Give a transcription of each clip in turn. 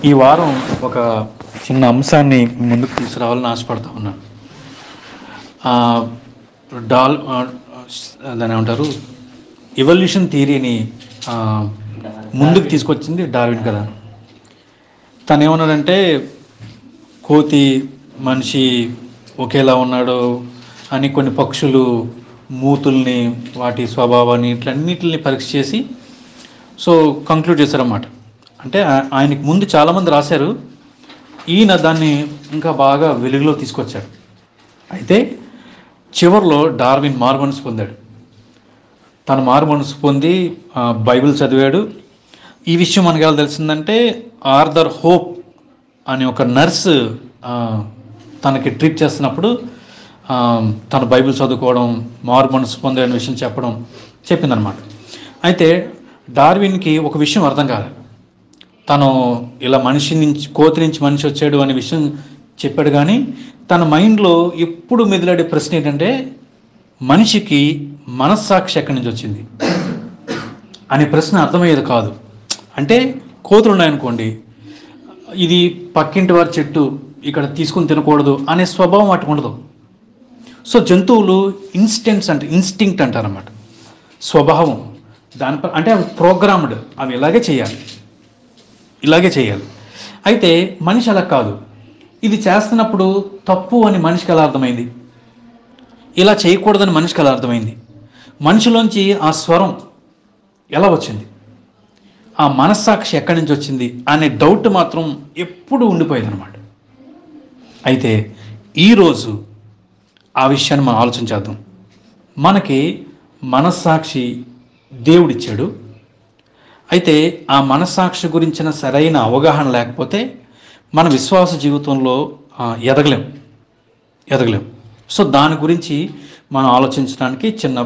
ఈ వారం ఒక చిన్న అంశాన్ని ముందుకు తీసుకురావాలని ఆశపడతా ఉన్నాను. డాల్ దాని ఏమంటారు, ఎవల్యూషన్ థియరీని ముందుకు తీసుకొచ్చింది డార్విన్ కదా. తను ఏమన్నాడంటే కోతి మనిషి ఒకేలా ఉన్నాడు అని కొన్ని పక్షులు మూతుల్ని వాటి స్వభావాన్ని ఇట్లన్నిటిని పరీక్ష చేసి సో కంక్లూడ్ చేశారన్నమాట. అంటే ఆయనకి ముందు చాలామంది రాశారు, ఈయన దాన్ని ఇంకా బాగా వెలుగులో తీసుకొచ్చాడు. అయితే చివరిలో డార్విన్ మారుమనసు పొందాడు. తను మారుమనసు పొంది బైబిల్ చదివాడు. ఈ విషయం మనకి ఎలా తెలిసిందంటే ఆర్థర్ హోప్ అనే ఒక నర్సు తనకి ట్రీట్ చేస్తున్నప్పుడు తను బైబిల్ చదువుకోవడం, మారుమనసు పొందే అనే విషయం చెప్పిందనమాట. అయితే డార్విన్కి ఒక విషయం అర్థం కాలేదు. తను ఇలా మనిషి నుంచి కోతి నుంచి మనిషి వచ్చాడు అనే విషయం చెప్పాడు, కానీ తన మైండ్లో ఎప్పుడు మెదిలాడే ప్రశ్న ఏంటంటే మనిషికి మనస్సాక్షి ఎక్కడి నుంచి వచ్చింది అనే ప్రశ్న అర్థమయ్యేది కాదు. అంటే కోతులు ఉన్నాయనుకోండి, ఇది పక్కింటి వారి చెట్టు ఇక్కడ తీసుకుని తినకూడదు అనే స్వభావం వాటికి ఉండదు. సో జంతువులు ఇన్స్టింక్ట్ అంటారన్నమాట, స్వభావం దానిపై. అంటే అవి ప్రోగ్రామ్డ్, అవి ఇలాగే చేయాలి. అయితే మనిషి అలా కాదు. ఇది చేస్తున్నప్పుడు తప్పు అని మనిషికి ఎలా అర్థమైంది, ఇలా చేయకూడదని మనిషికి ఎలా అర్థమైంది, మనిషిలోంచి ఆ స్వరం ఎలా వచ్చింది, ఆ మనస్సాక్షి ఎక్కడి నుంచి వచ్చింది అనే డౌట్ మాత్రం ఎప్పుడు ఉండిపోయేది అనమాట. అయితే ఈరోజు ఆ విషయాన్ని మనం ఆలోచించేద్దాం. మనకి మనస్సాక్షి దేవుడిచ్చాడు. అయితే ఆ మనస్సాక్షి గురించిన సరైన అవగాహన లేకపోతే మన విశ్వాస జీవితంలో ఎదగలేం. సో దాని గురించి మనం ఆలోచించడానికి చిన్న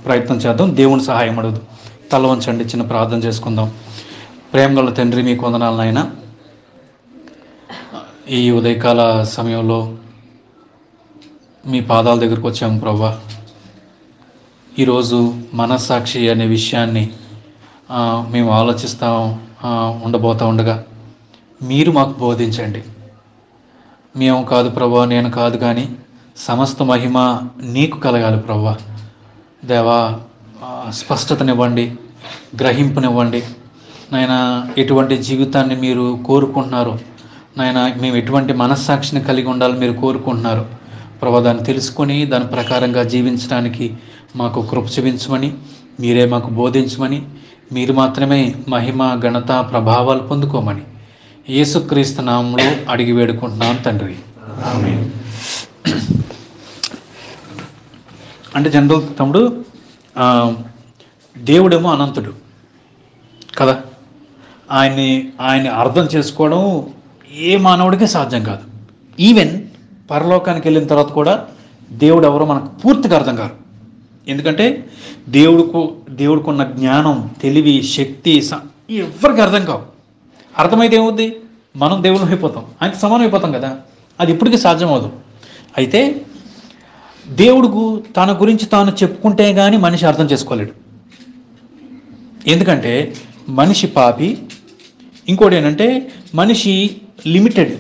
ప్రయత్నం చేద్దాం. దేవుని సహాయం అడుగుదాం. తల వంచండి, చిన్న ప్రార్థన చేసుకుందాం. ప్రేమగల తండ్రి, మీకు వందనాలు నాయనా. ఈ ఉదయకాల సమయంలో మీ పాదాల దగ్గరకు వచ్చాము ప్రభువా. ఈరోజు మనస్సాక్షి అనే విషయాన్ని మేము ఉండబోతూ ఉండగా మీరు మాకు బోధించండి. మేము కాదు ప్రభువా, నేను కాదు, కానీ సమస్త మహిమ నీకు కలగాలి ప్రభువా. దేవా, స్పష్టతనివ్వండి, గ్రహింపునివ్వండి నాయన. ఎటువంటి జీవితాన్ని మీరు కోరుకుంటున్నారు నాయన, మేము ఎటువంటి మనస్సాక్షిని కలిగి ఉండాలని మీరు కోరుకుంటున్నారు ప్రభువా, దాన్ని తెలుసుకొని దాని ప్రకారంగా జీవించడానికి మాకు కృప చూపించమని, మీరే మాకు బోధించమని, మీరు మాత్రమే మహిమ ఘనత ప్రభావాలు పొందుకోమని యేసుక్రీస్తు నామములో అడిగి వేడుకుంటున్నాం తండ్రి, ఆమేన్. అంటే జనరల్ తమ్ముడు, దేవుడేమో అనంతుడు కదా. ఆయన్ని అర్థం చేసుకోవడం ఏ మానవుడికి సాధ్యం కాదు. ఈవెన్ పరలోకానికి వెళ్ళిన తర్వాత కూడా దేవుడు ఎవరో మనకు పూర్తిగా అర్థం కాదు. ఎందుకంటే దేవుడికున్న జ్ఞానం, తెలివి, శక్తి ఎవరికి అర్థం కావు. అర్థమైతే ఏమవుద్ది, మనం దేవుని అయిపోతాం, ఆయనకి సమానం అయిపోతాం కదా. అది ఇప్పటికీ సాధ్యం అవ్వదు. అయితే దేవుడుకు తన గురించి తాను చెప్పుకుంటే కానీ మనిషి అర్థం చేసుకోలేడు. ఎందుకంటే మనిషి పాపి. ఇంకోటి ఏంటంటే మనిషి లిమిటెడ్,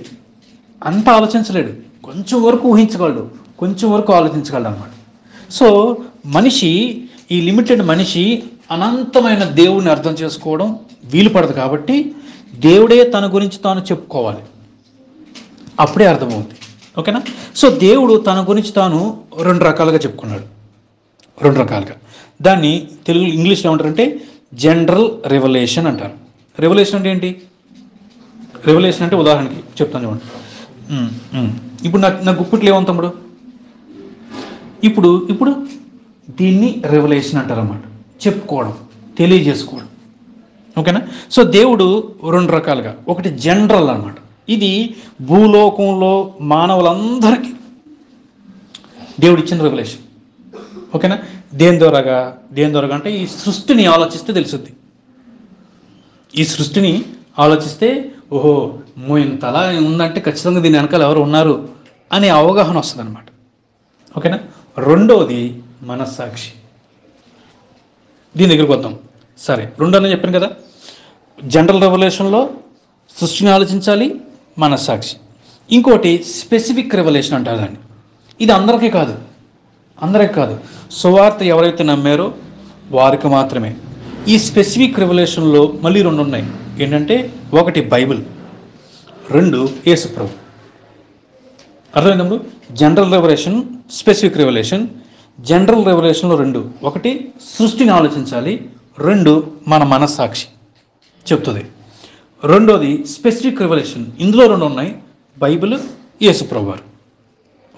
అంతా ఆలోచించలేడు. కొంచెం వరకు ఊహించగలడు, కొంచెం వరకు ఆలోచించగలడు అన్నమాట. సో మనిషి, ఈ లిమిటెడ్ మనిషి అనంతమైన దేవుడిని అర్థం చేసుకోవడం వీలు పడదు. కాబట్టి దేవుడే తన గురించి తాను చెప్పుకోవాలి, అప్పుడే అర్థమవుతుంది. ఓకేనా. సో దేవుడు తన గురించి తాను రెండు రకాలుగా చెప్పుకున్నాడు. దాన్ని ఇంగ్లీష్లో ఏమంటారంటే జనరల్ రెవల్యూషన్ అంటారు. రెవల్యూషన్ అంటే ఏంటి? రెవల్యూషన్ అంటే ఉదాహరణకి చెప్తాను చూడండి. ఇప్పుడు నా గుప్పిట్లు ఏమవుతాం తమ్ముడు? ఇప్పుడు దీన్ని రెవల్యూషన్ అంటారు అన్నమాట. చెప్పుకోవడం, తెలియజేసుకోవడం. ఓకేనా. సో దేవుడు రెండు రకాలుగా, ఒకటి జనరల్ అన్నమాట. ఇది భూలోకంలో మానవులందరికీ దేవుడు ఇచ్చిన రెవల్యూషన్. ఓకేనా. దేని ద్వారాగా అంటే ఈ సృష్టిని ఆలోచిస్తే తెలుస్తుంది. ఈ సృష్టిని ఆలోచిస్తే ఓహో ఇంతలా ఉందంటే ఖచ్చితంగా దీని వెనకాల ఎవరు ఉన్నారు అనే అవగాహన వస్తుంది అనమాట. ఓకేనా. రెండోది మనస్సాక్షి. దీని దగ్గరికి వద్దాం. సరే, రెండోనే చెప్పాను కదా. జనరల్ రెవల్యూషన్లో సృష్టిని ఆలోచించాలి, మనస్సాక్షి. ఇంకోటి స్పెసిఫిక్ రెవల్యూషన్ అంటారు దాన్ని. ఇది అందరికీ కాదు, సువార్త ఎవరైతే నమ్మారో వారికి మాత్రమే. ఈ స్పెసిఫిక్ రెవల్యూషన్లో మళ్ళీ రెండు ఉన్నాయి. ఏంటంటే ఒకటి బైబిల్, రెండు యేసుప్రభు. అర్థమైనప్పుడు general revelation, specific revelation. General రెవల్యూషన్లో రెండు, ఒకటి సృష్టిని ఆలోచించాలి, రెండు మన మనస్సాక్షి చెప్తుంది. రెండోది స్పెసిఫిక్ రెవల్యూషన్, ఇందులో రెండు ఉన్నాయి, బైబిల్, యేసుప్రభు వారు.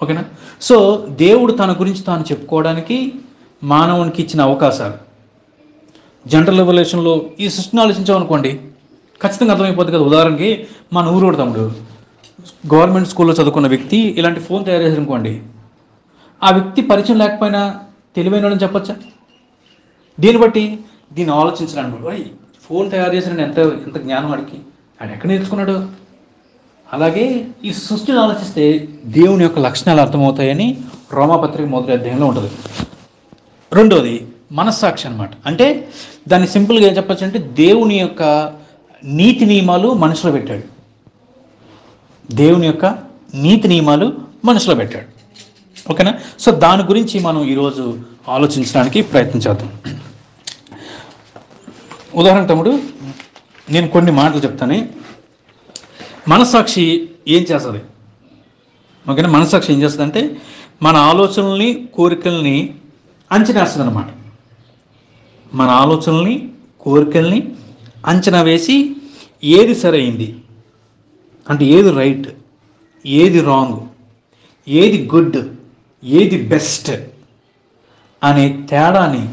ఓకేనా? సో దేవుడు తన గురించి తాను చెప్పుకోవడానికి మానవునికి ఇచ్చిన అవకాశాలు. జనరల్ రెవల్యూషన్లో ఈ సృష్టిని ఆలోచించామనుకోండి ఖచ్చితంగా అర్థమైపోతుంది కదా. ఉదాహరణకి మన ఊరోడు తమ్ముడు గవర్నమెంట్ స్కూల్లో చదువుకున్న వ్యక్తి ఇలాంటి ఫోన్ తయారు చేశారు అనుకోండి, ఆ వ్యక్తి పరిచయం లేకపోయినా తెలివైనని చెప్పచ్చా? దీన్ని బట్టి దీన్ని ఆలోచించడానికి ఫోన్ తయారు చేసిన ఎంత జ్ఞానం వాడికి, ఆయన ఎక్కడ నేర్చుకున్నాడు? అలాగే ఈ సృష్టిని ఆలోచిస్తే దేవుని యొక్క లక్షణాలు అర్థమవుతాయని రోమాపత్రిక మొదటి అధ్యాయంలో ఉంటుంది. రెండోది మనస్సాక్షి అనమాట. అంటే దాన్ని సింపుల్గా ఏం చెప్పచ్చు అంటే దేవుని యొక్క నీతి నియమాలు మనుషులో పెట్టాడు. దేవుని యొక్క నీతి నియమాలు మనుషులో పెట్టాడు. ఓకేనా? సో దాని గురించి మనం ఈరోజు ఆలోచించడానికి ప్రయత్నం చేద్దాం. ఉదాహరణ తమ్ముడు నేను కొన్ని మాటలు చెప్తాను. మనస్సాక్షి ఏం చేస్తుంది? ఓకేనా? మనస్సాక్షి ఏం చేస్తుంది అంటే మన ఆలోచనల్ని, కోరికల్ని అంచనా వేస్తుంది అనమాట. మన ఆలోచనల్ని, కోరికల్ని అంచనా వేసి ఏది సరైంది అంటే ఏది రైట్, ఏది రాంగ్, ఏది గుడ్, ఏది బెస్ట్ అనే తేడాని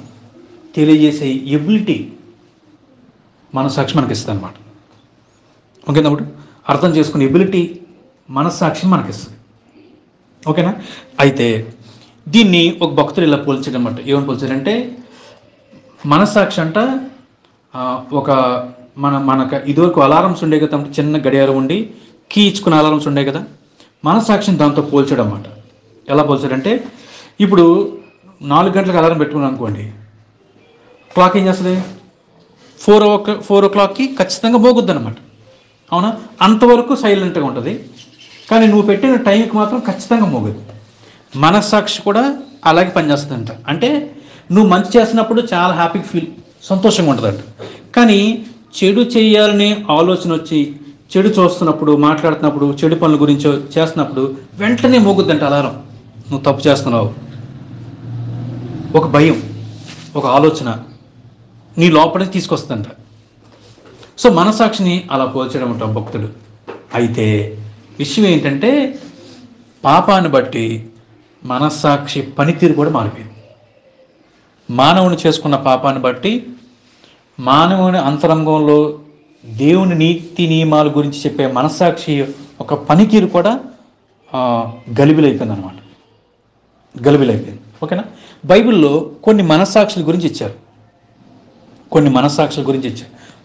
తెలియజేసే ఎబిలిటీ మనస్సాక్షి మనకి ఇస్తుంది అనమాట. ఓకే తమ్ముడు? అర్థం చేసుకునే ఎబిలిటీ మనస్సాక్షి మనకిస్తుంది. ఓకేనా? అయితే దీన్ని ఒక భక్తులు ఇలా పోల్చడం అన్నమాట. ఏమని పోల్చారంటే మనస్సాక్షి అంట ఒక మనకు ఇదివరకు అలారమ్స్ ఉండే కదా, చిన్న గడియారం ఉండి కీ ఇచ్చుకునే అలారమ్స్ ఉండే కదా, మనస్సాక్షిని దాంతో పోల్చడం అన్నమాట. ఎలా పోల్చారంటే ఇప్పుడు 4 గంటలకు అలారం పెట్టుకున్నాను అనుకోండి, క్లాక్ ఏం చేస్తుంది? 4 o'clockకి ఖచ్చితంగా మోగుద్ది అనమాట. అవునా? అంతవరకు సైలెంట్గా ఉంటుంది, కానీ నువ్వు పెట్టిన టైంకి మాత్రం ఖచ్చితంగా మోగుద్ది. మనస్సాక్షి కూడా అలాగే పనిచేస్తుందంట. అంటే నువ్వు మంచి చేస్తున్నప్పుడు చాలా హ్యాపీగా సంతోషంగా ఉంటుందంట, కానీ చెడు చేయాలనే ఆలోచన వచ్చి చెడు చూస్తున్నప్పుడు, మాట్లాడుతున్నప్పుడు, చెడు పనుల గురించి చేస్తున్నప్పుడు వెంటనే మోగుద్దంట అలారం. నువ్వు తప్పు చేస్తున్నావు, ఒక భయం, ఒక ఆలోచన నీ లోపలికి తీసుకొస్తుందంట. సో మనస్సాక్షిని అలా పోల్చడం అంట భక్తుడు. అయితే విషయం ఏంటంటే పాపాన్ని బట్టి మనస్సాక్షి పనితీరు కూడా మారిపోయింది. మానవుని చేసుకున్న పాపాన్ని బట్టి మానవుని అంతరంగంలో దేవుని నీతి నియమాల గురించి చెప్పే మనస్సాక్షి ఒక పనితీరు కూడా గలిబిలైపోయింది అనమాట. గలిబిలైపోయింది. ఓకేనా? బైబిల్లో కొన్ని మనస్సాక్షుల గురించి ఇచ్చారు,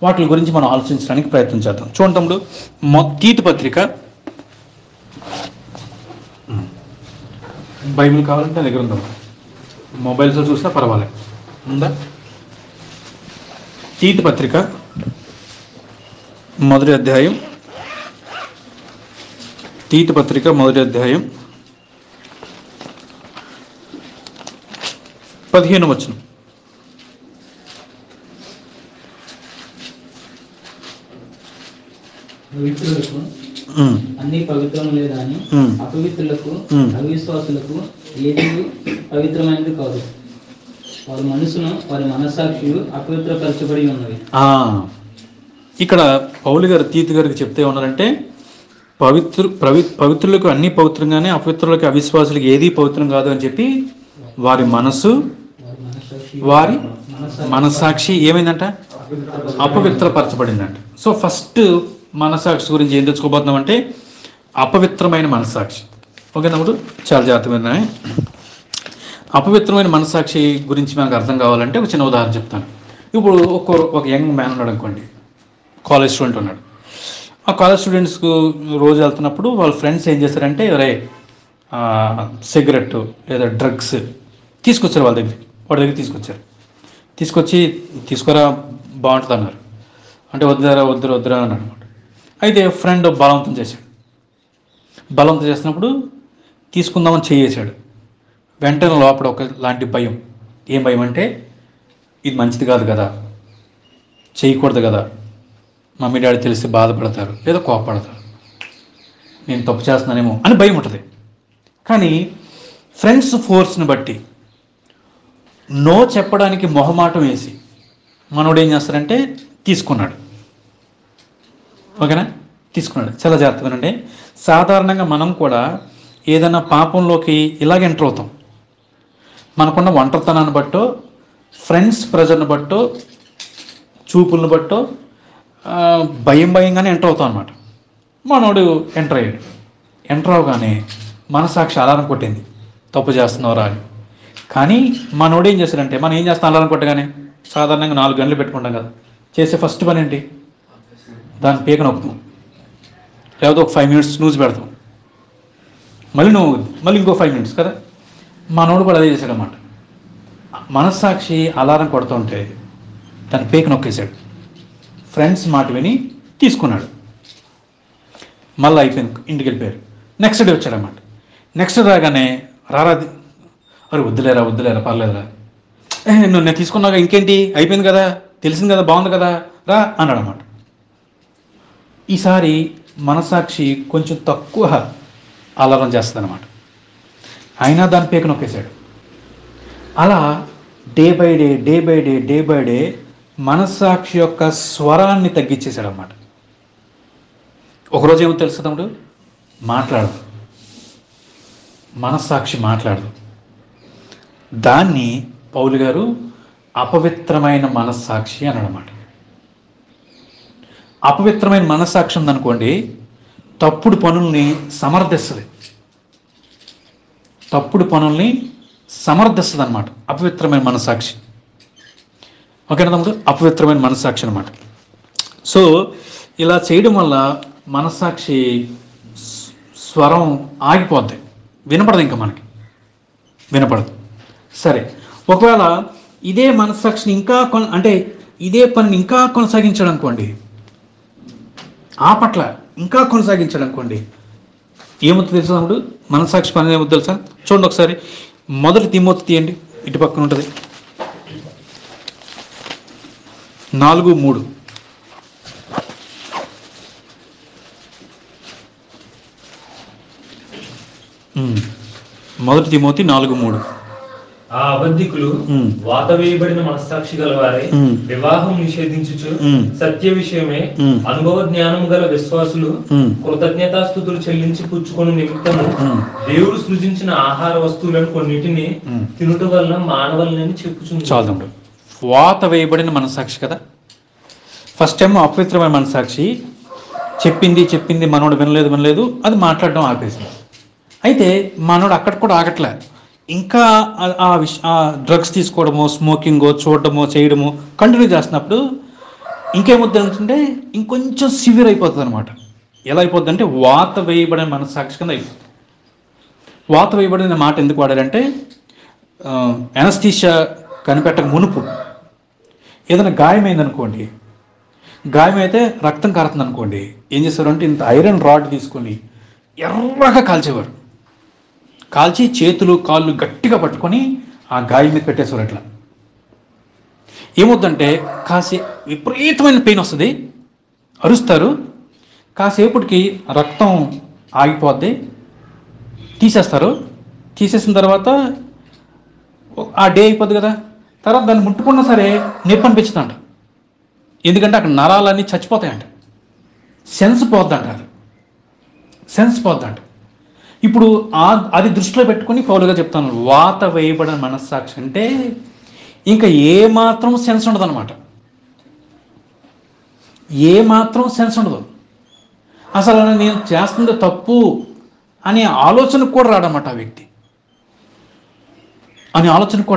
వాటి గురించి మనం ఆలోచించడానికి ప్రయత్నం చేద్దాం. చూడండి తమ్ముడు, తీతు పత్రిక, బైబిల్ కావాలంటే నా దగ్గర ఉందా, మొబైల్స్లో చూసినా పర్వాలేదు, ఉందా? తీతు పత్రిక మొదటి అధ్యాయం, 15వ వచనం. పవిత్రులకు అన్ని పవిత్రం లేదని అపవిత్రులకు, అవిశ్వాసులకు ఏది పవిత్రమైనది కాదు. వారి మనసును, వారి మనస్సాక్షులు అపవిత్రపరచబడి ఉన్నవి. ఇక్కడ పౌలు గారు తీతు గారికి చెప్తే ఉన్నారంటే పవిత్రులకు అన్ని పవిత్రంగానే, అపవిత్రులకు, అవిశ్వాసులకు ఏది పవిత్రం కాదు అని చెప్పి వారి మనసు, వారి మనస్సాక్షి ఏమైందంట? అపవిత్రపరచబడిందంట. సో ఫస్ట్ మనస్సాక్షి గురించి ఏం తెచ్చుకోబోతున్నామంటే అపవిత్రమైన మనస్సాక్షి. ఓకే తమ్ముడు, చాలా జాగ్రత్తగా. అపవిత్రమైన మనస్సాక్షి గురించి మనకు అర్థం కావాలంటే ఒక చిన్న ఉదాహరణ చెప్తాను. ఇప్పుడు ఒక యంగ్ మ్యాన్ ఉన్నాడు అనుకోండి, కాలేజ్ స్టూడెంట్ ఉన్నాడు. ఆ కాలేజ్ స్టూడెంట్స్కు రోజు వెళ్తున్నప్పుడు వాళ్ళ ఫ్రెండ్స్ ఏం చేస్తారంటే సిగరెట్ లేదా డ్రగ్స్ తీసుకొచ్చారు వాడి దగ్గర తీసుకొచ్చి తీసుకురా బాగుంటుంది అన్నారు. అంటే వద్దురా అన్నారు అనమాట. అయితే ఫ్రెండ్ బలవంతం చేశాడు. బలవంతం చేసినప్పుడు తీసుకుందామని చేయేశాడు. వెంటనే లోపల ఒక లాంటి భయం. ఏం భయం అంటే, ఇది మంచిది కాదు కదా, చేయకూడదు కదా, మమ్మీ డాడీ తెలిసి బాధపడతారు లేదా కోపడతారు, నేను తప్పు చేస్తున్నానేమో అని భయం ఉంటుంది. కానీ ఫ్రెండ్స్ ఫోర్స్ని బట్టి నో చెప్పడానికి మొహమాటం వేసి మనోడు ఏం చేస్తాడంటే తీసుకున్నాడు. ఓకేనా, తీసుకున్నాడు. చాలా జాగ్రత్తగానండి. సాధారణంగా మనం కూడా ఏదైనా పాపంలోకి ఇలాగ ఎంటర్ అవుతాం. మనకున్న ఒంటరితనాన్ని బట్టో, ఫ్రెండ్స్ ప్రెజర్ని బట్టో, చూపులను బట్టో భయంగానే ఎంటర్ అవుతాం అనమాట. మనోడు ఎంటర్ అయ్యాడు. ఎంటర్ అవగానే మనసాక్షి అలారం కొట్టింది, తప్పు చేస్తున్నావురా అని. కానీ మనోడు ఏం చేశాడంటే, మనం ఏం చేస్తాం అలారం కొట్టగానే సాధారణంగా 4 గంటలు పెట్టుకుంటాం కదా. చేసే ఫస్ట్ పని ఏంటి, దాని పీక నొక్కుతాం, లేకపోతే ఒక 5 minutes స్నూజ్ పెడతాం, మళ్ళీ ఇంకో 5 minutes కదా. మనోడు కూడా అదే చేశాడన్నమాట. మనస్సాక్షి అలారం కొడుతుంటే దాని పీక నొక్కేశాడు. ఫ్రెండ్స్ మాట విని తీసుకున్నాడు. మళ్ళీ అయిపోయింది, ఇంటికి వెళ్ళిపోయారు. Next day వచ్చాడన్నమాట. నెక్స్ట్ రాగానే రారాది, అరే వద్దులేరా పర్లేదురా, నేను తీసుకున్నాక ఇంకేంటి, అయిపోయింది కదా, తెలిసింది కదా, బాగుంది కదా, రా అన్నాడు అన్నమాట. ఈసారి మనసాక్షి కొంచెం తక్కువ అలారం చేస్తుంది అన్నమాట. అయినా దాని పీక నొక్కేశాడు. అలా డే బై డే మనస్సాక్షి యొక్క స్వరాన్ని తగ్గించేశాడు అన్నమాట. ఒకరోజు ఏమో తెలుసు తమ్ముడు, మాట్లాడదు, మనస్సాక్షి మాట్లాడదు. దాన్ని పౌలు గారు అపవిత్రమైన మనస్సాక్షి అన్నాడన్నమాట. అపవిత్రమైన మనస్సాక్షి ఉందనుకోండి, తప్పుడు పనుల్ని సమర్థిస్తుంది అన్నమాట. అపవిత్రమైన మనస్సాక్షి. ఓకేనా తమ్ముడు, అపవిత్రమైన మనస్సాక్షి అనమాట. సో ఇలా చేయడం వల్ల మనస్సాక్షి స్వరం ఆగిపోద్ది, వినపడదు, ఇంకా మనకి వినపడదు. సరే, ఒకవేళ ఇదే మనస్సాక్షిని ఇదే పనిని ఇంకా కొనసాగించాడు అనుకోండి, ఆ పట్ల ఇంకా కొనసాగించాడు అనుకోండి, ఏమవుతుంది తెలుసా తమ్ముడు, మనస్సాక్షి పని ఏమవుతుంది తెలుసా? చూడండి ఒకసారి, 1 తిమోతి తీయండి, ఇటు పక్కన ఉంటుంది, 4:3. 1 తిమోతి 4:3. ఆ అబద్ధికులు వాత వేయబడిన మనస్సాక్షి గలవారే, వివాహం నిషేధించుచు సత్య విషయమే అనుభవ జ్ఞానం గల విశ్వాసులు కృతజ్ఞతాస్తుతులు చెల్లించి పుచ్చుకొని నిమిత్తము దేవుడు సృజించిన ఆహార వస్తువులను కొన్నిటిని తినుట వలన మానవులని చెప్పుచుంది. చాలు తమ్ముడు, వాత వేయబడిన మనస్సాక్షి కదా. ఫస్ట్ టైం అపవిత్రమైన మనస్సాక్షి చెప్పింది మనోడు వినలేదు, అది మాట్లాడడం ఆపేసింది. అయితే మనోడు అక్కడ కూడా ఆగట్లే, ఇంకా ఆ డ్రగ్స్ తీసుకోవడమో, స్మోకింగో, చూడడమో, చేయడమో కంటిన్యూ చేస్తున్నప్పుడు ఇంకేమవుతుందంటే ఇంకొంచెం సివియర్ అయిపోతుంది అనమాట. ఎలా అయిపోద్ది అంటే, వాత వేయబడిన మనస్సాక్షి కింద అయిపోతుంది. వాత వేయబడిన మాట ఎందుకు వాడారంటే, ఎనస్థీషియా కనిపెట్టక మునుపు ఏదైనా గాయమైందనుకోండి, గాయమైతే రక్తం కారుతుంది అనుకోండి, ఏం చేస్తారు అంటే ఇంత ఐరన్ రాడ్ తీసుకొని ఎర్రగా కాల్చేవారు. కాల్చి చేతులు కాళ్ళు గట్టిగా పట్టుకొని ఆ గాయం మీద పెట్టేసేవారు. అట్లా ఏమవుతుందంటే కాసే విపరీతమైన పెయిన్ వస్తుంది, అరుస్తారు, కాసేపటికి రక్తం ఆగిపోద్ది, తీసేసిన తర్వాత ఆ డే అయిపోద్ది కదా. తర్వాత దాన్ని ముట్టుకున్నా సరే నొప్పి అనిపించుదంట, ఎందుకంటే అక్కడ నరాలన్నీ చచ్చిపోతాయంట, సెన్స్ పోద్దంట. ఇప్పుడు అది దృష్టిలో పెట్టుకొని పౌలుగా చెప్తాను, వాత వేయబడిన మనస్సాక్షి అంటే ఇంకా ఏమాత్రం సెన్స్ ఉండదు అనమాట. అసలు నేను చేస్తుంది తప్పు అనే ఆలోచనకు కూడా రాడన్నమాట ఆ వ్యక్తి,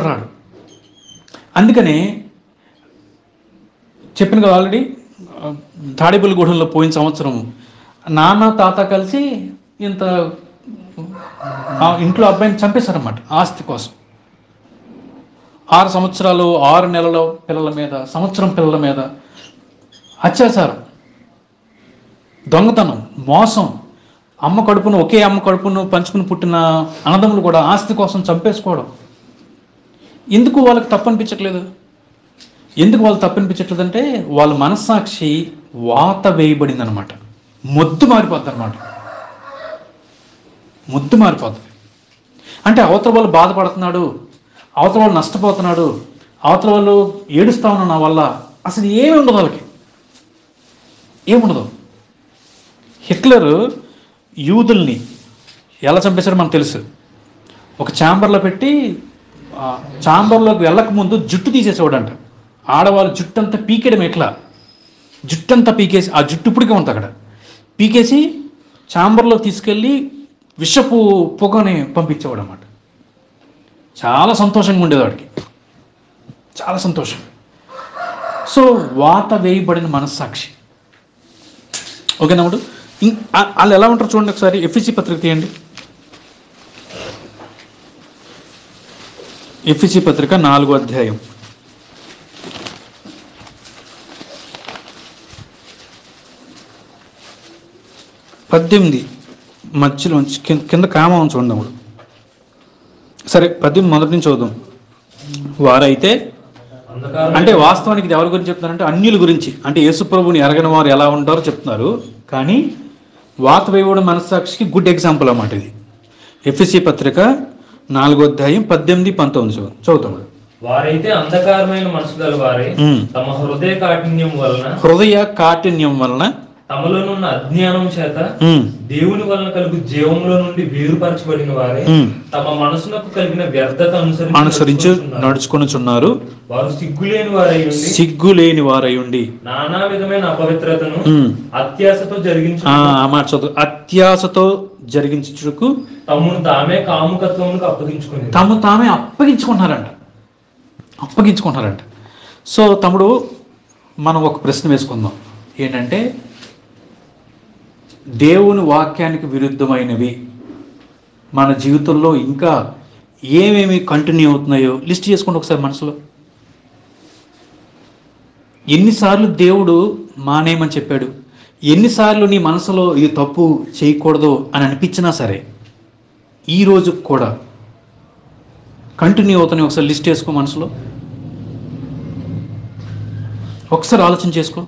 రాడు. అందుకనే చెప్పిన కదా ఆల్రెడీ, తాడేపల్లిగూడెంలో పోయిన సంవత్సరం నాన్న తాత కలిసి ఇంత ఇంట్లో అబ్బాయిని చంపేశారన్నమాట ఆస్తి కోసం. 6 సంవత్సరాలు 6 నెలల పిల్లల మీద, సంవత్సరం పిల్లల మీద అత్యాచారం. దొంగతనం, మోసం, ఒకే అమ్మ కడుపును పంచుకుని పుట్టిన అన్నదమ్ములు కూడా ఆస్తి కోసం చంపేసుకోవడం. ఎందుకు వాళ్ళకి తప్పనిపించట్లేదు? ఎందుకు వాళ్ళు తప్పనిపించట్లేదంటే వాళ్ళ మనస్సాక్షి వాత వేయబడింది అనమాట. మొద్దు మారిపోద్ది అనమాట. మొద్దు మారిపోద్ది అంటే అవతల వాళ్ళు బాధపడుతున్నాడు, అవతల వాళ్ళు నష్టపోతున్నాడు, అవతల వాళ్ళు ఏడుస్తా ఉన్నా నా వల్ల, అసలు ఏమి ఉండదు వాళ్ళకి, ఏముండదు. హిట్లర్ యూదుల్ని ఎలా చంపేశారో మనకు తెలుసు. ఒక ఛాంబర్లో పెట్టి ఛాంబర్లోకి వెళ్ళక ముందు జుట్టు తీసేసేవాడంట. ఆడవాళ్ళు జుట్టు అంతా పీకేయడం, ఎట్లా జుట్టంతా పీకేసి, ఆ జుట్టు ఇప్పటికే ఉంటుంది అక్కడ, పీకేసి ఛాంబర్లో తీసుకెళ్ళి విషపు పొగని పంపించేవాడు అన్నమాట. చాలా సంతోషంగా ఉండేది వాడికి, చాలా సంతోషం. సో వాత వేయబడిన మనస్సాక్షి. ఓకేనా? వాళ్ళు ఎలా ఉంటారు చూడండి ఒకసారి. ఎఫ్ఎస్సి పత్రిక తీయండి. ఎఫ్ఎస్సి పత్రిక 4వ అధ్యాయం 18 మధ్యలోంచి కింద కామం చూడండి. అప్పుడు సరే 18 మొదటి నుంచి చదువుదాం. వారైతే అంటే వాస్తవానికి ఇది ఎవరి గురించి చెప్తున్నారంటే అన్యుల గురించి, అంటే యేసుప్రభుని ఎరగని వారు ఎలా ఉంటారో చెప్తున్నారు. కానీ వాత వేయబడిన మనస్సాక్షికి గుడ్ ఎగ్జాంపుల్ అన్నమాట ఇది. ఎఫ్ఎస్సి పత్రిక 4వ అధ్యాయం 18, 19 చదువుతాం. వారైతే అంధకారమైన మనసు గల వారే తమ హృదయ కాఠిన్యం వలన తమలోనున్న అజ్ఞానం చేత దేవుని వలన కలుగు జీవంలో నుండి వేరుపరచబడిన వారే తమ మనసునకు కలిగిన వ్యర్థత అనుసరించి నడుచుకొనుచున్నారు. వారు సిగ్గులేని వారయుండి నానా విధమైన అపవిత్రతను అత్యాశతో జరిగించుటకు తమను తామే కాముకత్వమునకు అప్పగించుకుంటున్నారంట. సో తమ్ముడు, మనం ఒక ప్రశ్న వేసుకుందాం. ఏంటంటే దేవుని వాక్యానికి విరుద్ధమైనవి మన జీవితంలో ఇంకా ఏమేమి కంటిన్యూ అవుతున్నాయో లిస్ట్ చేసుకోండి ఒకసారి మనసులో. ఎన్నిసార్లు దేవుడు మానేయమని చెప్పాడు, ఎన్నిసార్లు నీ మనసులో ఇది తప్పు చేయకూడదు అని అనిపించినా సరే ఈ రోజు కూడా కంటిన్యూ అవుతున్నాయి. ఒకసారి లిస్ట్ చేసుకో మనసులో, ఒకసారి ఆలోచన చేసుకో.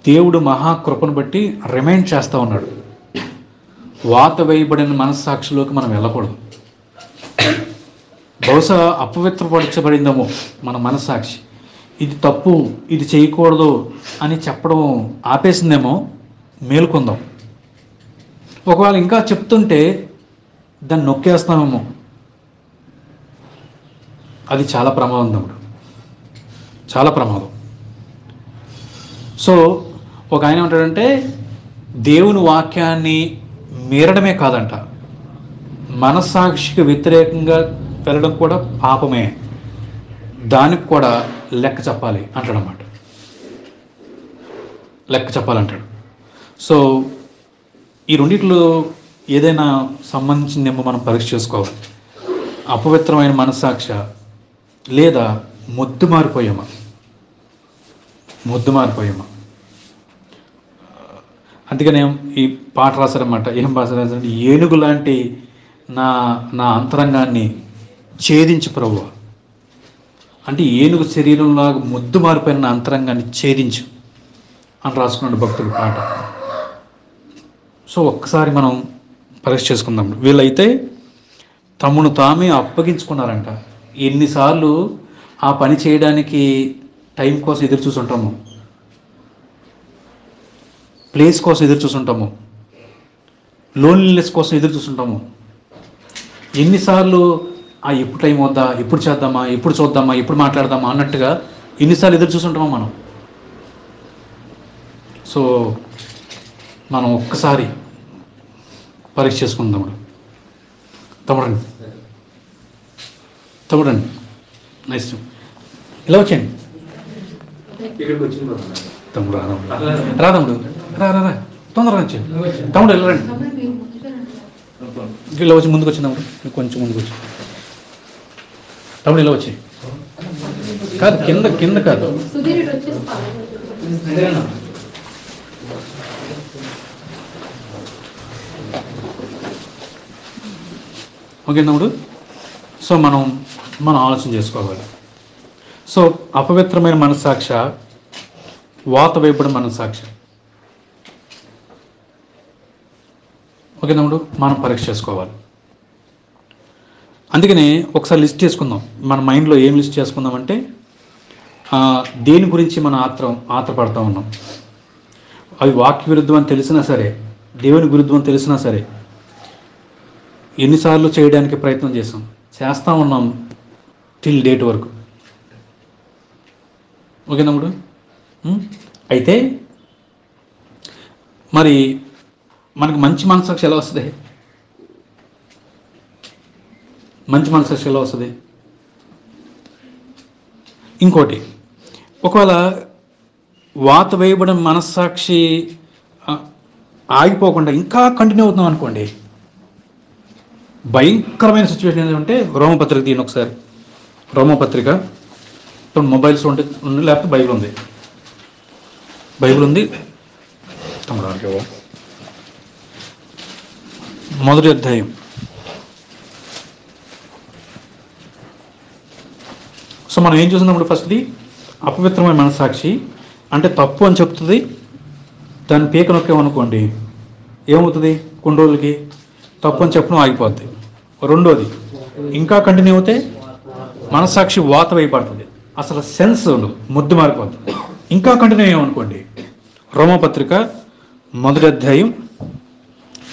దేవుడు మహాకృపను బట్టి రిమైండ్ చేస్తూ ఉన్నాడు. వాత వేయబడిన మనస్సాక్షిలోకి మనం వెళ్ళకూడదు. బహుశా అపవిత్రపరచబడిందేమో మన మనస్సాక్షి, ఇది తప్పు, ఇది చేయకూడదు అని చెప్పడం ఆపేసిందేమో. మేలుకుందాం. ఒకవేళ ఇంకా చెప్తుంటే దాన్ని నొక్కేస్తామేమో. అది చాలా ప్రమాదం తమ్ముడు, చాలా ప్రమాదం. సో ఒక ఆయన ఏమంటాడంటే దేవుని వాక్యాన్ని మీరడమే కాదంట, మనస్సాక్షికి వ్యతిరేకంగా వెళ్ళడం కూడా పాపమే, దానికి కూడా లెక్క చెప్పాలి అంటాడన్నమాట. లెక్క చెప్పాలంటాడు. సో ఈ రెండిట్లో ఏదైనా సంబంధించిందేమో మనం పరీక్ష చేసుకోవాలి. అపవిత్రమైన మనస్సాక్షి లేదా మొద్దు మారిపోయామా? అందుకనే ఈ పాట రాశారన్నమాట. ఏం రాశారంటే, ఏనుగు లాంటి నా అంతరంగాన్ని ఛేదించు ప్రభువా. అంటే ఏనుగు శరీరంలాగా మొద్దు మారిపోయిన నా అంతరంగాన్ని ఛేదించు అని రాసుకున్నాడు భక్తుడు పాట. సో ఒక్కసారి మనం పరీక్ష చేసుకుందాం. వీళ్ళైతే తమను తామే అప్పగించుకున్నారంట. ఎన్నిసార్లు ఆ పని చేయడానికి టైం కోసం ఎదురు చూసుంటాము, ప్లేస్ కోసం ఎదురు చూసుంటాము, లోన్లీనెస్ కోసం ఎదురు చూసుంటాము. ఎన్నిసార్లు ఎప్పుడు టైం వద్దా, ఎప్పుడు చేద్దామా, ఎప్పుడు చూద్దామా, ఎప్పుడు మాట్లాడదామా అన్నట్టుగా ఎన్నిసార్లు ఎదురు చూసుంటామో మనం. సో మనం ఒక్కసారి పరీక్ష చేసుకుందాం. తమ్ముడండి నైస్. ఇలా వచ్చేయండి. తమ్ముడు రా తమ్ముడు, రా తొందరగా వచ్చి తమ్ముడు ఇలా రండి. ఇలా వచ్చి ముందుకు వచ్చింది తమ్ముడు, కొంచెం ముందుకు వచ్చి తమ్ముడు ఇలా వచ్చి కాదు, కింద కింద కాదు. ఓకే తమ్ముడు. సో మనం ఆలోచన చేసుకోవాలి. సో అపవిత్రమైన మనస్సాక్ష, వాత వేయబడిన మనస్సాక్ష. ఓకే తమ్ముడు, మనం పరీక్ష చేసుకోవాలి. అందుకనే ఒకసారి లిస్ట్ చేసుకుందాం. మన మైండ్లో ఏం లిస్ట్ చేసుకుందామంటే దేని గురించి మనం ఆత్రపడతా ఉన్నాం. అవి వాక్య విరుద్ధం అని తెలిసినా సరే, దేవుని విరుద్ధం అని తెలిసినా సరే, ఎన్నిసార్లు చేయడానికి ప్రయత్నం చేస్తూ ఉన్నాం టిల్ డేట్ వరకు. ఓకే తమ్ముడు. అయితే మరి మనకు మంచి మనస్సాక్షి ఎలా వస్తుంది? మంచి మనస్సాక్షి ఎలా వస్తుంది? ఇంకోటి, ఒకవేళ వాత వేయబడిన మనస్సాక్షి ఆగిపోకుండా ఇంకా కంటిన్యూ అవుతున్నాం అనుకోండి, భయంకరమైన సిచ్యువేషన్ ఏంటంటే, రోమపత్రిక తీయండి ఒకసారి. రోమపత్రిక మొబైల్స్ ఉంటే లేకపోతే బైబిల్ ఉంది. మొదటి అధ్యాయం. సో మనం ఏం చూసినప్పుడు ఫస్ట్ది అపవిత్రమైన మనస్సాక్షి అంటే తప్పు అని చెప్తుంది. దాన్ని పీక నొక్కేమనుకోండి ఏమవుతుంది? కొన్ని రోజులకి తప్పు అని చెప్పడం ఆగిపోద్ది. రెండోది, ఇంకా కంటిన్యూ అవుతే మనస్సాక్షి వాత వేయబడుతుంది, అసలు సెన్స్ ముద్దు మారిపోతుంది. ఇంకా కంటిన్యూ అయ్యామనుకోండి, రోమపత్రిక మొదటి అధ్యాయం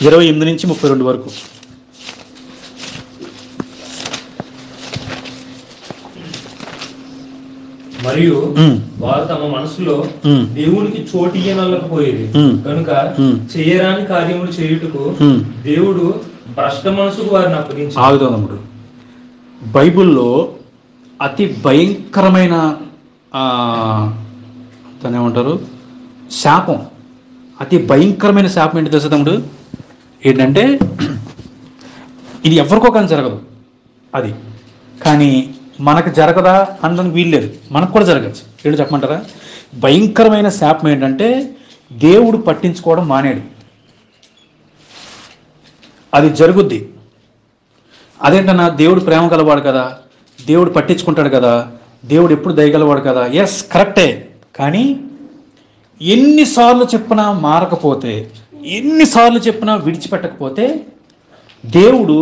28 నుంచి 32 వరకు. మరియు వారు తమ మనసులో దేవునికి చోటు ఇయ్యనల్లకపోయేది కనుక చేయరాని కార్యములు చేయుటకు దేవుడు భ్రష్ట మనసుకు వారిని అప్పగించాడు. ఆగుతమ్ముడు, బైబిల్లో అతి భయంకరమైన దాన్ని ఏమంటారు, శాపం, అతి భయంకరమైన శాపం ఏంటి తెలుసా తమ్ముడు? ఏంటంటే ఇది ఎవరికో కానీ జరగదు అది, కానీ మనకు జరగదా అనడానికి వీల్లేదు, మనకు కూడా జరగచ్చు. ఏంటో చెప్పమంటారా? భయంకరమైన శాపం ఏంటంటే దేవుడు పట్టించుకోవడం మానేడు. అది జరుగుద్ది. అదేంటన్నా, దేవుడు ప్రేమ గలవాడు కదా, దేవుడు పట్టించుకుంటాడు కదా, దేవుడు ఎప్పుడు దయగలవాడు కదా. ఎస్, కరెక్టే. కానీ ఎన్నిసార్లు చెప్పినా మారకపోతే, ఎన్నిసార్లు చెప్పినా విడిచిపెట్టకపోతే, దేవుడు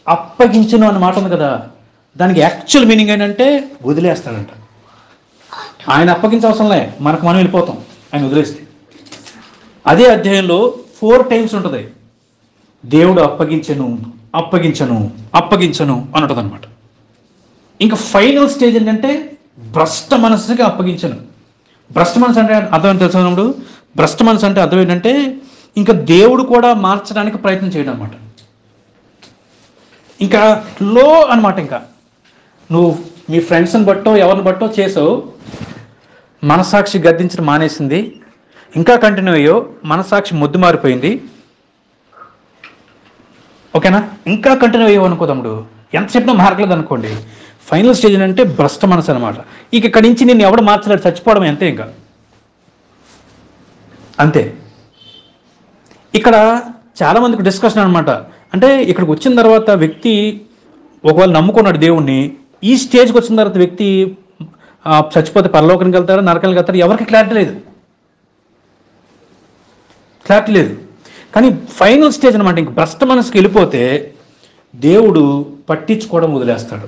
అప్పగించను అన్న మాట ఉంది కదా, దానికి యాక్చువల్ మీనింగ్ ఏంటంటే వదిలేస్తాడంట. ఆయన అప్పగించే అవసరంలే, మనకు మనం వెళ్ళిపోతాం ఆయన వదిలేస్తే. అదే అధ్యాయంలో 4 times ఉంటుంది దేవుడు అప్పగించను అప్పగించను అప్పగించను అని ఉంటుంది అనమాట. ఇంకా ఫైనల్ స్టేజ్ ఏంటంటే భ్రష్ట మనసుకి అప్పగించను. భ్రష్ట మనసు అంటే అర్థం తెలుసుకున్నప్పుడు, భ్రష్ట మనసు అంటే అర్థం ఏంటంటే ఇంకా దేవుడు కూడా మార్చడానికి ప్రయత్నం చేయడం అనమాట. ఇంకా లో అనమాట. ఇంకా నువ్వు మీ ఫ్రెండ్స్ని బట్టో ఎవరిని బట్టో చేసావు, మనస్సాక్షి గద్దించడం మానేసింది, ఇంకా కంటిన్యూ అయ్యో, మనస్సాక్షి ముద్దు మారిపోయింది. ఓకేనా? ఇంకా కంటిన్యూ అయ్యావు అనుకో తమ్ముడు, ఎంత చెప్పినా మారట్లేదు అనుకోండి, ఫైనల్ స్టేజ్ ఏంటంటే భ్రష్ట మనసు అనమాట. ఇక ఇక్కడి నుంచి నేను ఎవడు మార్చలేడు, చచ్చిపోవడం అంతే. ఇంకా అంతే. ఇక్కడ చాలామందికి డిస్కషన్ అనమాట. అంటే ఇక్కడికి వచ్చిన తర్వాత వ్యక్తి ఒకవేళ నమ్ముకున్నాడు దేవుణ్ణి, ఈ స్టేజ్కి వచ్చిన తర్వాత వ్యక్తి చచ్చిపోతే పరలోకానికి వెళ్తారా నరకానికి వెళ్తారా ఎవరికి క్లారిటీ లేదు. కానీ ఫైనల్ స్టేజ్ అనమాట. ఇంక భ్రష్ట మనసుకి వెళ్ళిపోతే దేవుడు పట్టించుకోవడం వదిలేస్తాడు.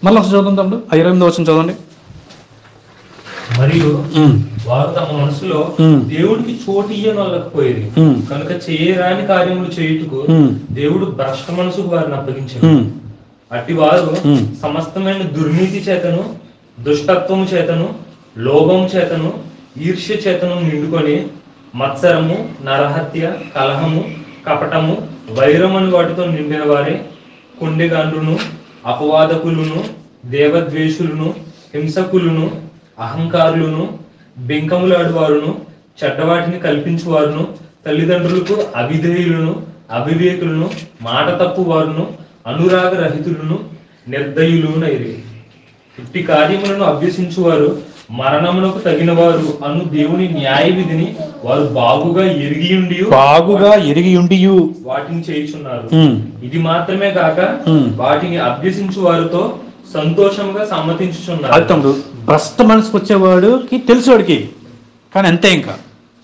మళ్ళీ ఒకసారి చదువుతాం తమ్ముడు, 28వ వచనం చదవండి. మరియు వారు తమ మనసులో దేవుడికి చోటు ఇయ్యనొల్లకపోయేది కనుక చేయరాని కార్యములు చేయుటకు దేవుడు భ్రష్ట మనసుకు వారిని అప్పగించాడు. అట్టి వారు సమస్తమైన దుర్నీతి చేతను, దుష్టత్వము చేతను, లోభము చేతను, ఈర్ష్య చేతను నిండుకొని మత్సరము, నరహత్య, కలహము, కపటము, వైరమని వాటితో నిండిన వారే కొండెగాండ్రును, అపవాదకులను, దేవద్వేషులను, హింసకులను, అహంకారులను, బెంకములాడువారును, చెడ్డవాటిని కల్పించువారును, తల్లిదండ్రులకు అవిధేయులను, అవివేకులను, మాట తప్పు వారును, అనురాగ రహితులను, నిర్దయులునైరి. ఇట్టి కార్యములను అభ్యసించువారు మరణమునకు తగిన వారు అను దేవుని న్యాయ విధిని వారు బాగుగా ఎరిగి ఉండి వాటిని చేయుచున్నారు. ఇది మాత్రమే కాక వాటిని అభ్యసించు వారితో సంతోషంగా సమ్మతించుచున్నారు. భ్రష్ట మనసుకు వచ్చేవాడుకి తెలుసువాడికి, కానీ అంతే, ఇంకా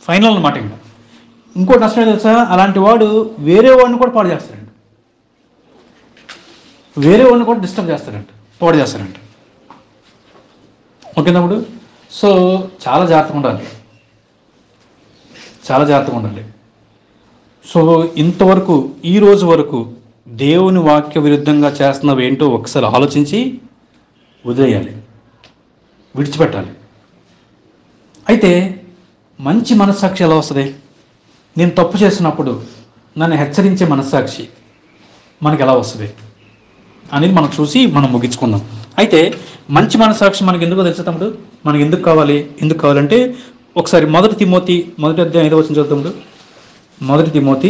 ఫైనల్ అన్నమాట. ఇంకా ఇంకోటి నష్టమే తెలుసా, అలాంటి వాడు వేరే వాడిని కూడా పాడు చేస్తాడంట, వేరే వాడిని కూడా డిస్టర్బ్ చేస్తాడంట, పాడు చేస్తాడంట. ఓకే తమ్ముడు? సో చాలా జాగ్రత్తగా ఉండాలి, చాలా జాగ్రత్తగా ఉండాలి. సో ఇంతవరకు, ఈ రోజు వరకు దేవుని వాక్య విరుద్ధంగా చేస్తున్నవి ఏంటో ఒకసారి ఆలోచించి వదిలేయాలి, విడిచిపెట్టాలి. అయితే మంచి మనస్సాక్షి ఎలా వస్తుంది? నేను తప్పు చేసినప్పుడు నన్ను హెచ్చరించే మనస్సాక్షి మనకి ఎలా వస్తుంది అనేది మనం చూసి మనం ముగించుకుందాం. అయితే మంచి మనస్సాక్షి మనకి ఎందుకో తెలుసా తమ్ముడు? మనకి ఎందుకు కావాలంటే ఒకసారి 1 తిమోతి 1వ అధ్యాయం 5వ వచనం చదువుతాడు. 1 తిమోతి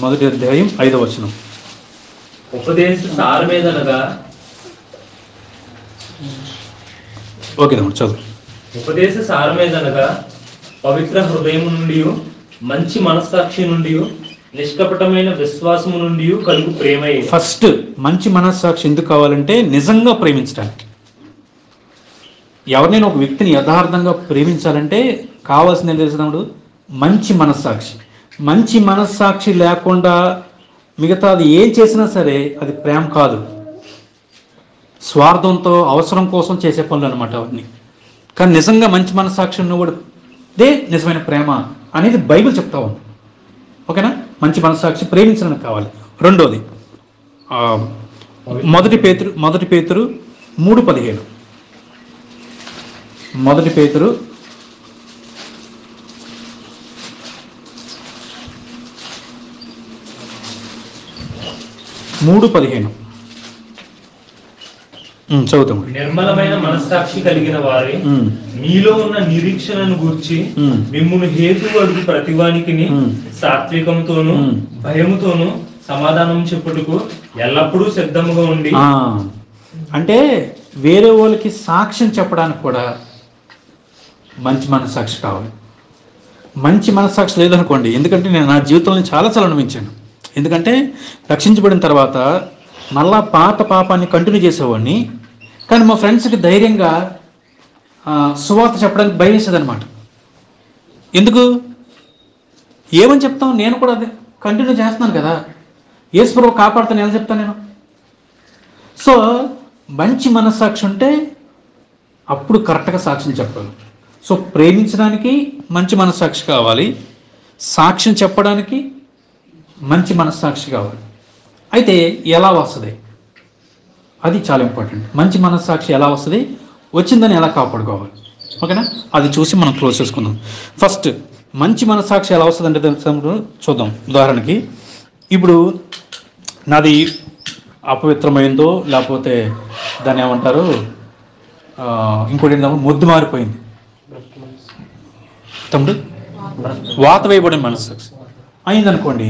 1వ అధ్యాయం 5వ వచనం. ఉపదేశ సారమేదనగా, ఓకే తమ్ముడు చదువు. ఉపదేశ సారమేదనగా పవిత్ర హృదయం నుండి, మంచి మనస్సాక్షి నుండి, నిష్కపటమైన విశ్వాసము నుండి కలుగు ప్రేమే. ఫస్ట్ మంచి మనస్సాక్షి ఎందుకు కావాలంటే నిజంగా ప్రేమించడానికి. ఎవరినైనా ఒక వ్యక్తిని యథార్థంగా ప్రేమించాలంటే కావాల్సింది ఏం తెలుసుకున్నాడు? మంచి మనస్సాక్షి. మంచి మనస్సాక్షి లేకుండా మిగతా అది ఏం చేసినా సరే అది ప్రేమ కాదు, స్వార్థంతో అవసరం కోసం చేసే పనులు అనమాట అవన్నీ. కానీ నిజంగా మంచి మనస్సాక్షి ఉన్నవాడే నిజమైన ప్రేమ అనేది బైబిల్ చెప్తా ఉంది. ఓకేనా? మంచి మనస్సాక్షి ప్రేమించడానికి కావాలి. రెండోది 1 పేతురు 3:15. 1 పేతురు 3:15 చదువుతాం. నిర్మలమైన మనస్సాక్షి కలిగిన వారే మీలో ఉన్న నిరీక్షణను గూర్చి మిమ్మును హేతు అడుగు ప్రతివానికి సాత్వికంతోను భయముతోను సమాధానం చెప్పుటకు ఎల్లప్పుడూ సిద్ధముగా ఉండి. అంటే వేరే వాళ్ళకి సాక్ష్యం చెప్పడానికి కూడా మంచి మనస్సాక్షి కావాలి. మంచి మనస్సాక్షి లేదనుకోండి, ఎందుకంటే నేను నా జీవితంలో చాలా అనుభవించాను. ఎందుకంటే రక్షించబడిన తర్వాత మళ్ళా పాపాన్ని కంటిన్యూ చేసేవాడిని. కానీ మా ఫ్రెండ్స్కి ధైర్యంగా సువార్త చెప్పడానికి భయం వేసేది అనమాట. ఎందుకు? ఏమని చెప్తాం? నేను కూడా అదే కంటిన్యూ చేస్తున్నాను కదా, యేసు ప్రభువు కాపాడుతాను, ఎలా చెప్తాను నేను? సో మంచి మనస్సాక్షి ఉంటే అప్పుడు కరెక్ట్గా సాక్ష్యం చెప్పాలి. సో ప్రేమించడానికి మంచి మనస్సాక్షి కావాలి, సాక్ష్యం చెప్పడానికి మంచి మనస్సాక్షి కావాలి. అయితే ఎలా వస్తుంది? అది చాలా ఇంపార్టెంట్. మంచి మనస్సాక్షి ఎలా వస్తుంది, వచ్చిందని ఎలా కాపాడుకోవాలి. ఓకేనా? అది చూసి మనం క్లోజ్ చేసుకుందాం. ఫస్ట్ మంచి మనస్సాక్షి ఎలా వస్తుంది అంటే చూద్దాం. ఉదాహరణకి ఇప్పుడు నాది అపవిత్రమైందో లేకపోతే దాన్ని ఏమంటారు, ఇంకోటి ఏంటంటే మొద్దు మారిపోయింది తమ్ముడు, వాత వేయబడిన మనస్సాక్షి అయిందనుకోండి,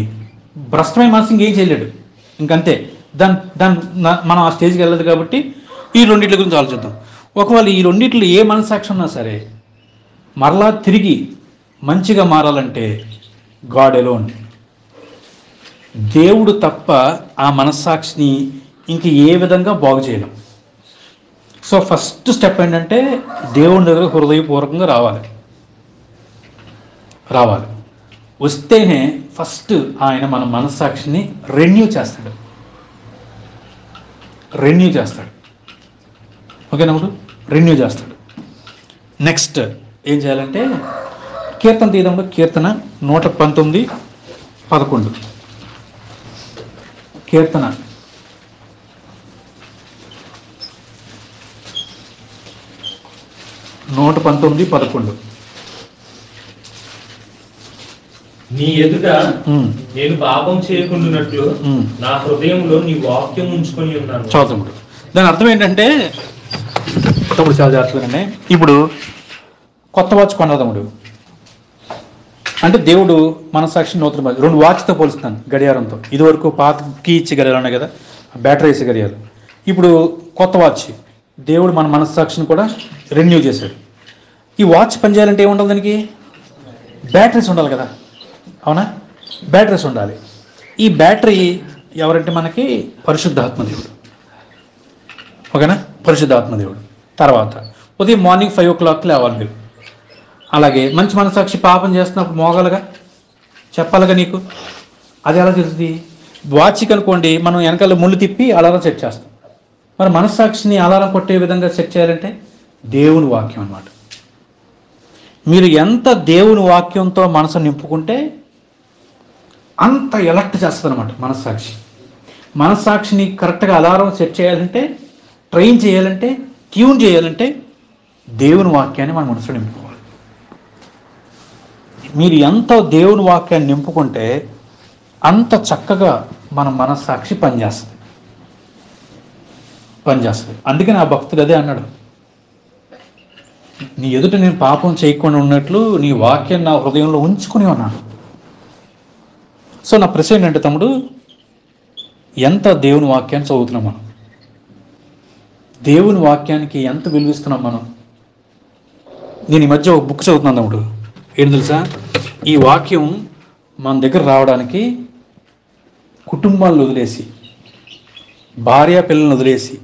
భ్రష్టమైన మనసు ఇంకేం చేయలేడు, ఇంకంతే. దాని మనం ఆ స్టేజ్కి వెళ్ళదు. కాబట్టి ఈ రెండిట్ల గురించి ఆలోచిద్దాం. ఒకవేళ ఈ రెండిట్లో ఏ మనస్సాక్షి ఉన్నా సరే మరలా తిరిగి మంచిగా మారాలంటే గాడ్ ఎలోన్, దేవుడు తప్ప ఆ మనస్సాక్షిని ఇంక ఏ విధంగా బాగు చేయలేం. సో ఫస్ట్ స్టెప్ ఏంటంటే దేవుని దగ్గర హృదయపూర్వకంగా రావాలి. వస్తేనే ఫస్ట్ ఆయన మన మనస్సాక్షిని రెన్యూ చేస్తాడు. ఓకేనా? రెన్యూ చేస్తాడు. నెక్స్ట్ ఏం చేయాలంటే కీర్తన తీయడంలో కీర్తన 119:11 కీర్తన 119:11 నీ ఎదుట నేను పాపం చేయకుండానట్లు నా హృదయంలో నీ వాక్యం ఉంచుకొని ఉన్నాను. చదువుతాడు. దాని అర్థం ఏంటంటే తమ్ముడు చాలా జాగ్రత్తగానే, ఇప్పుడు కొత్త వాచ్ కొన్నావు తమ్ముడు అంటే దేవుడు మనస్సాక్షి నూతన 2 వాచ్తో పోలుస్తాను గడియారంతో. ఇదివరకు పాత కీ ఇచ్చి గడియారం ఉన్నాయి కదా, బ్యాటరీ వేసేయగలిగారు. ఇప్పుడు కొత్త వాచ్, దేవుడు మన మనస్సాక్షిని కూడా రెన్యూ చేశాడు. ఈ వాచ్ పనిచేయాలంటే ఏముండాలి, దానికి బ్యాటరీస్ ఉండాలి కదా, అవునా? బ్యాటరీస్ ఉండాలి. ఈ బ్యాటరీ ఎవరంటే మనకి పరిశుద్ధాత్మదేవుడు, ఓకేనా? పరిశుద్ధాత్మదేవుడు. తర్వాత ఉదయం మార్నింగ్ 5 o'clock లేవాలి మీరు. అలాగే మంచి మనస్సాక్షి పాపం చేస్తున్నప్పుడు మోగాలుగా చెప్పాలిగా నీకు. అది ఎలా తెలుస్తుంది? వాచ్కి అనుకోండి, మనం వెనకాల ముళ్ళు తిప్పి అలారం సెట్ చేస్తాం. మరి మనస్సాక్షిని అలారం కొట్టే విధంగా సెట్ చేయాలంటే దేవుని వాక్యం అన్నమాట. మీరు ఎంత దేవుని వాక్యంతో మనసు నింపుకుంటే అంత ఎలక్ట్ చేస్తుంది అనమాట మనస్సాక్షి. మనస్సాక్షిని కరెక్ట్గా అలారం సెట్ చేయాలంటే, ట్రైన్ చేయాలంటే, ట్యూన్ చేయాలంటే దేవుని వాక్యాన్ని మన మనసులో నింపుకోవాలి. మీరు ఎంత దేవుని వాక్యాన్ని నింపుకుంటే అంత చక్కగా మన మనస్సాక్షి పనిచేస్తుంది. అందుకని ఆ భక్తుడు అదే అన్నాడు, నీ ఎదుట నేను పాపం చేయకుండా ఉన్నట్లు నీ వాక్యం నా హృదయంలో ఉంచుకుని ఉన్నాను. సో నా ప్రశ్న ఏంటంటే తమ్ముడు, ఎంత దేవుని వాక్యాన్ని చదువుతున్నాం మనం? దేవుని వాక్యానికి ఎంత విలువిస్తున్నాం మనం? నేను ఈ మధ్య ఒక బుక్ చదువుతున్నాను తమ్ముడు, ఏంటి తెలుసా? ఈ వాక్యం మన దగ్గర రావడానికి కుటుంబాలను వదిలేసి, భార్య పిల్లలను వదిలేసి,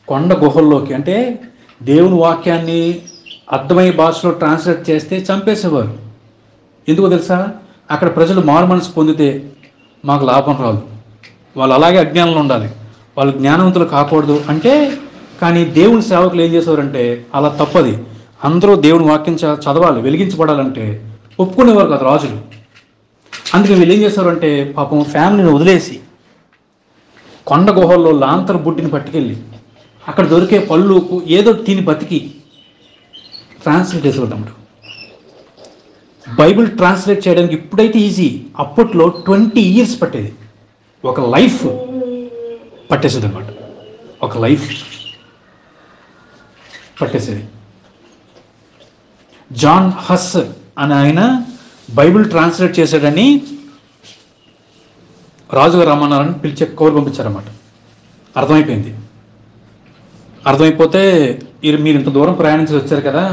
కొండ గుహల్లోకి, అంటే దేవుని వాక్యాన్ని అర్థమయ్యే భాషలో ట్రాన్స్లేట్ చేస్తే చంపేసేవారు. ఎందుకో తెలుసా? అక్కడ ప్రజలు మారు మనసు పొందితే మాకు లాభం రాదు, వాళ్ళు అలాగే అజ్ఞానంలో ఉండాలి, వాళ్ళు జ్ఞానవంతులు కాకూడదు అంటే. కానీ దేవుని సేవకులు ఏం చేసేవారంటే అలా తప్పది, అందరూ దేవుని వాక్యం చదవాలి, వెలిగించబడాలంటే ఒప్పుకునేవారు కాదు రాజులు. అందుకే వీళ్ళు ఏం చేశారంటే పాపం ఫ్యామిలీని వదిలేసి కొండ గుహల్లో లాంతర్ బుడ్డిని పట్టుకెళ్ళి అక్కడ దొరికే పళ్ళు ఏదో తిని బతికి ట్రాన్స్లేట్ చేసేవాడు. బైబిల్ ట్రాన్స్లేట్ చేయడానికి ఇప్పుడైతే ఈజీ, అప్పట్లో 20 years పట్టేది. ఒక లైఫ్ పట్టేసేది అనమాట, ఒక లైఫ్ పట్టేసేది. జాన్ హస్ అని ఆయన బైబిల్ ట్రాన్స్లేట్ చేశాడని రాజుగారు రమ్మన్నారని పిలిచే కౌరు పంపించారన్నమాట. అర్థమైపోతే మీరు ఇంత దూరం ప్రయాణించి వచ్చారు కదా,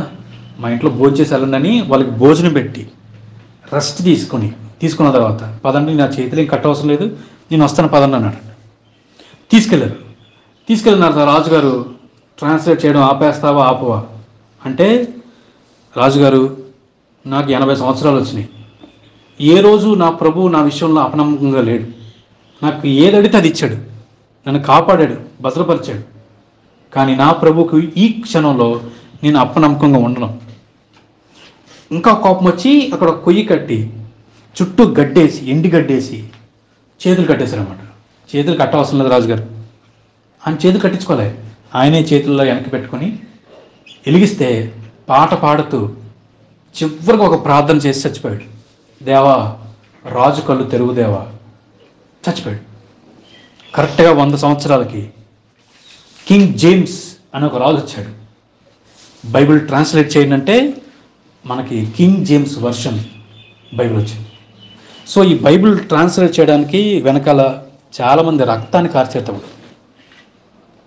మా ఇంట్లో భోజనం చేసి వెళ్ళండి వాళ్ళకి భోజనం పెట్టి రెస్ట్ తీసుకున్న తర్వాత పదండి, నా చేతిలో కట్ట అవసరం లేదు, నేను వస్తాను పదండి అన్నాడు. తీసుకెళ్ళిన తర్వాత రాజుగారు ట్రాన్స్లేట్ చేయడం ఆపేస్తావా ఆపవా అంటే, రాజుగారు నాకు 80 సంవత్సరాలు వచ్చినాయి, ఏ రోజు నా ప్రభువు నా విషయంలో అపనమ్మకంగా లేడు, నాకు ఏదడితే అది ఇచ్చాడు, నన్ను కాపాడాడు, భద్రపరిచాడు. కానీ నా ప్రభువుకు ఈ క్షణంలో నేను అపనమ్మకంగా ఉండను. ఇంకా కోపం వచ్చి అక్కడ కొయ్యి కట్టి చుట్టూ గడ్డేసి, ఎండి గడ్డేసి చేతులు కట్టేశారన్నమాట. చేతులు కట్టవసరం లేదు రాజుగారు, ఆయన చేతులు కట్టించుకోలే, ఆయనే చేతుల్లో వెనక్కి పెట్టుకొని వెలిగిస్తే పాట పాడుతూ చివరికి ఒక ప్రార్థన చేసి చచ్చిపోయాడు. దేవా రాజు కళ్ళు తెరువు దేవా, చచ్చిపోయాడు. కరెక్ట్గా 100 సంవత్సరాలకి కింగ్ జేమ్స్ అని ఒక రాజు వచ్చాడు. బైబిల్ ట్రాన్స్లేట్ చేయండి మనకి కింగ్ జేమ్స్ వర్షన్ బైబిల్ వచ్చింది. సో ఈ బైబిల్ ట్రాన్స్లేట్ చేయడానికి వెనకాల చాలామంది రక్తాన్ని కార్చేతప్పుడు,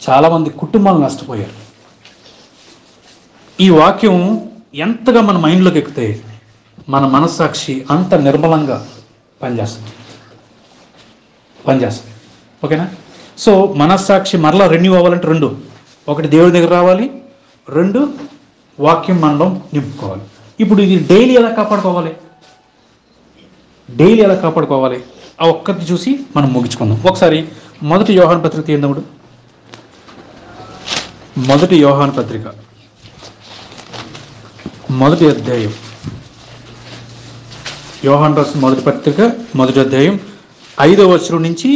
చాలామంది కుటుంబాలు నష్టపోయారు. ఈ వాక్యం ఎంతగా మన మైండ్లోకి ఎక్కితే మన మనస్సాక్షి అంత నిర్మలంగా పనిచేస్తుంది. ఓకేనా? సో మనస్సాక్షి మరలా రెన్యూ అవ్వాలంటే 2, 1 దేవుడి దగ్గర రావాలి, 2 వాక్యం మనలో నింపుకోవాలి. ఇప్పుడు ఇది డైలీ ఎలా కాపాడుకోవాలి ఆ ఒక్కటి చూసి మనం ముగించుకుందాం. ఒకసారి 1 యోహాను పత్రిక తీయండి. 1 యోహాను పత్రిక 1వ అధ్యాయం, యోహాను రాసిన 1వ పత్రిక 1వ అధ్యాయం 5వ వచనం నుంచి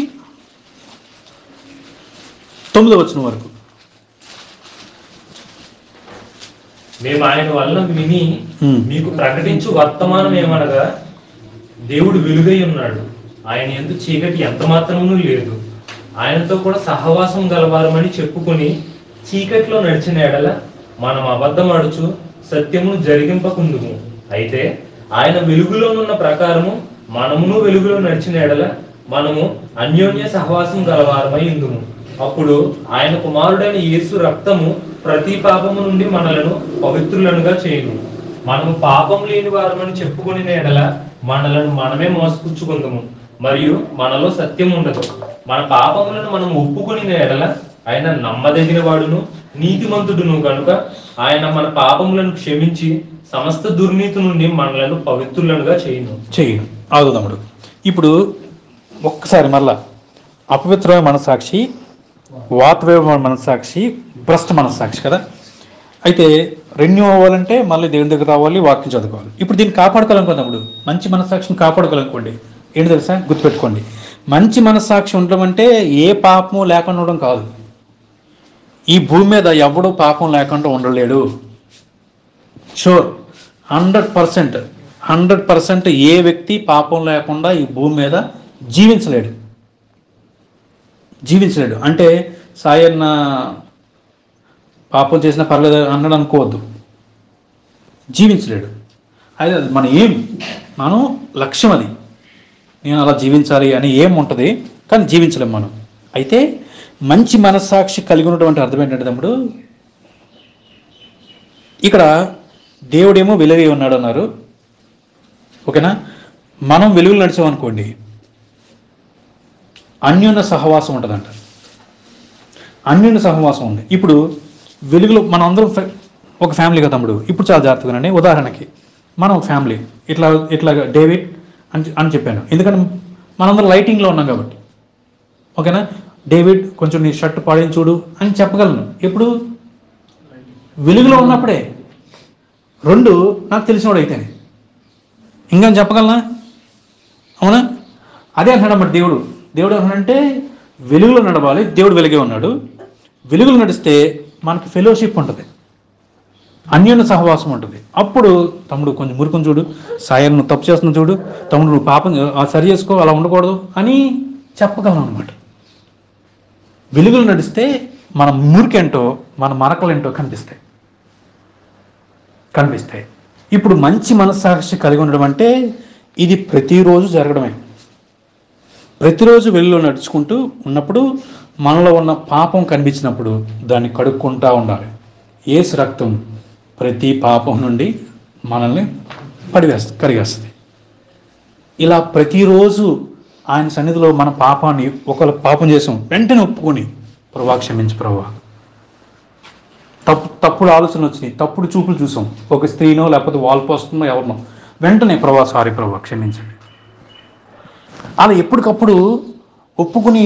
9వ వచనం వరకు. మేము ఆయన వలన విని మీకు ప్రకటించు వర్తమానం ఏమనగా, దేవుడు వెలుగై ఉన్నాడు, ఆయన యందు చీకటి ఎంత మాత్రమును లేదు, ఆయనతో కూడా సహవాసం గలవారమని చెప్పుకొని చీకటిలో నడిచిన ఎడల మనం అబద్ధమాడుచు సత్యమును జరిగింపకుందుము. అయితే ఆయన వెలుగులోనున్న ప్రకారము మనమును వెలుగులో నడిచిన ఎడల మనము అన్యోన్య సహవాసం గలవారమై ఉందుము. అప్పుడు ఆయన కుమారుడైన యేసు రక్తము ప్రతి పాపము నుండి మనలను పవిత్రులనుగా చేయును. మనము పాపం లేని వారమని చెప్పుకుని ఎడల మనలను మనమే మోసపుచ్చుకుందాము, మరియు మనలో సత్యం ఉండదు. మన పాపములను మనం ఒప్పుకుని ఎడల ఆయన నమ్మదగిన వాడును నీతిమంతుడును కనుక ఆయన మన పాపములను క్షమించి సమస్త దుర్నీతి నుండి మనలను పవిత్రులనుగా చేయును. ఆగుదమ్ముడు. ఇప్పుడు ఒక్కసారి మళ్ళా అపవిత్రమైన మనస్సాక్షి, వాతవేయ మనస్సాక్షి, భ్రష్ట మనస్సాక్షి కదా. అయితే రెన్యూ అవ్వాలంటే మళ్ళీ దేవుని దగ్గర రావాలి, వాక్యం చదువుకోవాలి. ఇప్పుడు దీన్ని కాపాడుకోవాలనుకున్నప్పుడు మంచి మనస్సాక్షిని కాపాడుకోవాలనుకోండి, ఏంటి తెలుసా, గుర్తుపెట్టుకోండి. మంచి మనస్సాక్షి ఉండడం అంటే ఏ పాపము లేకుండా ఉండడం కాదు. ఈ భూమి మీద ఎవడు పాపం లేకుండా ఉండలేడు. షూర్, 100% ఏ వ్యక్తి పాపం లేకుండా ఈ భూమి మీద జీవించలేడు. అంటే సాయన్న పాపం చేసినా పర్లేదు అన్నాడు అనుకోవద్దు. జీవించలేడు. అయితే అది మనం లక్ష్యం, అది నేను అలా జీవించాలి అని ఉంటుంది, కానీ జీవించలేం మనం. అయితే మంచి మనస్సాక్షి కలిగి ఉన్నటువంటి అర్థం ఏంటంటే తమ్ముడు, ఇక్కడ దేవుడేమో వెలుగు ఉన్నాడు అన్నారు, ఓకేనా. మనం వెలుగులు నడిచామనుకోండి, అన్యోన్య సహవాసం ఉంటుందంట. అన్యోన్య సహవాసం ఉంది. ఇప్పుడు వెలుగులో మనం అందరం ఒక ఫ్యామిలీ కదా తమ్ముడు. ఇప్పుడు చాలా జాగ్రత్తగానండి. ఉదాహరణకి మనం ఒక ఫ్యామిలీ, ఇట్లా డేవిడ్ అని చెప్పాను, ఎందుకంటే మనందరం లైటింగ్లో ఉన్నాం కాబట్టి, ఓకేనా. డేవిడ్ కొంచెం నీ షర్ట్ పాడేని చూడు అని చెప్పగలను. ఎప్పుడు? వెలుగులో ఉన్నప్పుడే. 2 నాకు తెలిసినవాడు అయితేనే ఇంకా చెప్పగలనా? అవునా? అదే అంటున్నాడు అన్నమాట దేవుడు ఏమన్నాడంటే వెలుగులో నడవాలి. దేవుడు వెలుగే ఉన్నాడు. వెలుగులో నడిస్తే మనకి ఫెలోషిప్ ఉంటుంది, అన్యోన్య సహవాసం ఉంటుంది. అప్పుడు తమ్ముడు కొంచెం మురుకుని చూడు, సాయం నువ్వు తప్పు చేస్తున్నావు చూడు, తమ్ముడు నువ్వు పాపం సరి చేసుకో, అలా ఉండకూడదు అని చెప్పగలను అనమాట. వెలుగులు నడిస్తే మన మురికేంటో మన మరకలేంటో కనిపిస్తాయి. ఇప్పుడు మంచి మనస్సాక్షి కలిగి ఉండడం అంటే ఇది ప్రతిరోజు జరగడమే. ప్రతిరోజు వెలుగులో నడుచుకుంటూ ఉన్నప్పుడు మనలో ఉన్న పాపం కనిపించినప్పుడు దాన్ని కడుక్కుంటూ ఉండాలి. యేసు రక్తం ప్రతి పాపం నుండి మనల్ని కడిగేస్తుంది. ఇలా ప్రతిరోజు ఆయన సన్నిధిలో మన పాపాన్ని, ఒకవేళ పాపం చేసాం వెంటనే ఒప్పుకొని, ప్రభువా క్షమించు ప్రభువా, తప్పుడు ఆలోచనలు వచ్చినాయి, తప్పుడు చూపులు చూసాం, ఒక స్త్రీనో లేకపోతే వాల్ పోస్ట్నో ఎవరినో, వెంటనే ప్రభువా సారీ ప్రభువా క్షమించండి. అలా ఎప్పటికప్పుడు ఒప్పుకుని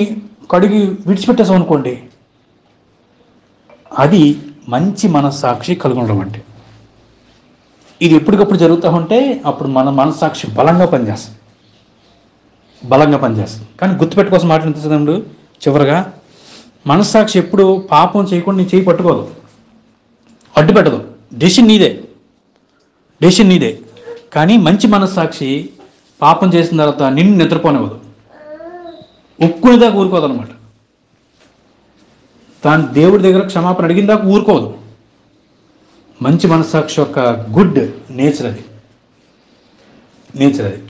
కడిగి విడిచిపెట్టేసాం అనుకోండి, అది మంచి మనస్సాక్షి కలిగి ఉండడం అంటే. ఇది ఎప్పటికప్పుడు జరుగుతూ ఉంటే అప్పుడు మన మనస్సాక్షి బలంగా పనిచేస్తుంది. కానీ గుర్తుపెట్టుకోసం మాట్లాడుతుంది చివరిగా, మనస్సాక్షి ఎప్పుడు పాపం చేయకుండా నీ చేయి పట్టుకోదు, అడ్డు పెట్టదు. డెసిషన్ నీదే. కానీ మంచి మనస్సాక్షి పాపం చేసిన తర్వాత నిన్ను నిద్రపోనివ్వదు, ఒప్పుకునేదాకా ఊరుకోదు అనమాట. తాను దేవుడి దగ్గర క్షమాపణ అడిగిన దాకా ఊరుకోదు. మంచి మనస్సాక్షి యొక్క గుడ్ నేచర్ అది.